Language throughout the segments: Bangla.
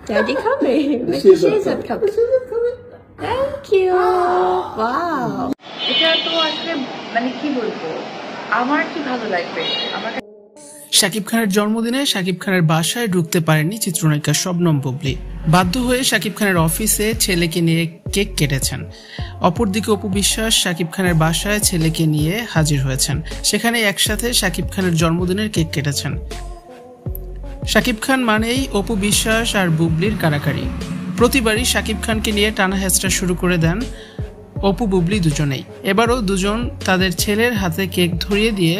ড্যাডি খাবে নাকি শেহজাদ খাবে? Thank you. ওয়াও, এটা তো আসলে মানে কি বলবো, আমার কি ভালো লাগবে। আমার শাকিব খানের জন্মদিনে শাকিব খানের বাসায় ঢুকতে পারেননি চিত্রনায়িকা শবনম বুবলী। বাধ্য হয়ে শাকিব খানের অফিসে ছেলেকে নিয়ে কেক কেটেছেন। অপরদিকে অপু বিশ্বাস শাকিব খানের বাসায় ছেলেকে নিয়ে হাজির হয়েছেন। সেখানে একসাথে শাকিব খানের জন্মদিনের কেক কেটেছেন। শাকিব খান মানেই অপু বিশ্বাস আর বুবলির কারাকারি। প্রতিবারই শাকিব খানকে নিয়ে টানা হেঁচড়া শুরু করে দেন অপু বুবলি দুজনেই। এবারও দুজন তাদের ছেলের হাতে কেক ধরিয়ে দিয়ে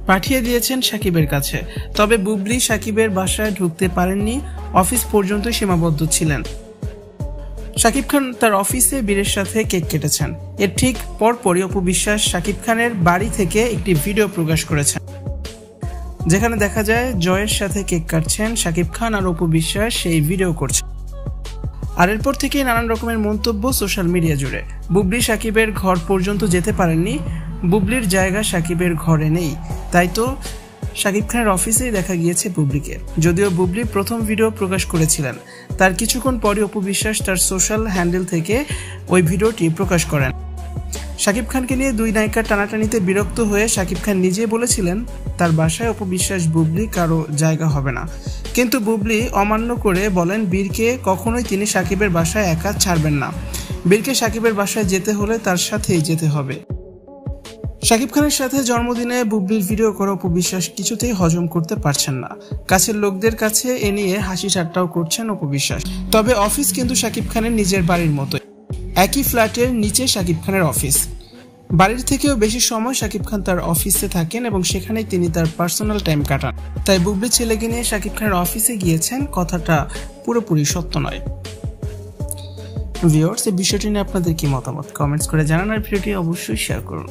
পাঠিয়ে দিয়েছেন শাকিবের কাছে। তবে বুবলি শাকিবের বাসায় ঢুকতে পারেননি, অফিস পর্যন্ত সীমাবদ্ধ ছিলেন। শাকিব খান তার অফিসে বীরের সাথে কেক কেটেছেন। এর ঠিক পরপরই অপু বিশ্বাস শাকিব খানের বাড়ি থেকে একটি ভিডিও প্রকাশ করেছেন, যেখানে দেখা যায় জয়ের সাথে কেক কাটছেন শাকিব খান আর অপু বিশ্বাস সেই ভিডিও করছেন। আর এরপর থেকেই নানান রকমের মন্তব্য সোশ্যাল মিডিয়া জুড়ে। বুবলি শাকিবের ঘর পর্যন্ত যেতে পারেননি, বুবলির জায়গা শাকিবের ঘরে নেই, তাই তো শাকিব খানের অফিসেই দেখা গিয়েছে বুবলিকে। যদিও বুবলি প্রথম ভিডিও প্রকাশ করেছিলেন, তার কিছুক্ষণ পরে অপু বিশ্বাস তার সোশ্যাল হ্যান্ডেল থেকে ওই ভিডিওটি প্রকাশ করেন। শাকিব খানকে নিয়ে দুই নায়িকার টানাটানিতে বিরক্ত হয়ে শাকিব খান নিজেই বলেছিলেন তার বাসায় অপু বিশ্বাস বুবলি কারো জায়গা হবে না, কিন্তু বুবলি অমান্য করে বলেন বীরকে কখনোই তিনি শাকিবের বাসায় একা ছাড়বেন না। বীরকে শাকিবের বাসায় যেতে হলে তার সাথেই যেতে হবে। শাকিব খানের সাথে জন্মদিনে বুবলির ভিডিও করে অপু বিশ্বাস কিছুতেই হজম করতে পারছেন না। কাছের লোকদের কাছে এ নিয়ে হাসি ঠাট্টাও করছেন অপু বিশ্বাস। তবে অফিস কিন্তু শাকিব খানের নিজের বাড়ির মতোই, একই ফ্ল্যাটের নিচে শাকিব খানের অফিস। বাড়ির থেকেও বেশি সময় শাকিব খান তার অফিসে থাকেন এবং সেখানেই তিনি তার পার্সোনাল টাইম কাটান। তাই বুবলি ছেলেকে নিয়ে শাকিব খানের অফিসে গিয়েছেন, কথাটা পুরোপুরি সত্য নয়। ভিউয়ার্স, এই বিষয়টি নিয়ে আপনাদের কি মতামত কমেন্টস করে জানান আর ভিডিওটি অবশ্যই শেয়ার করুন।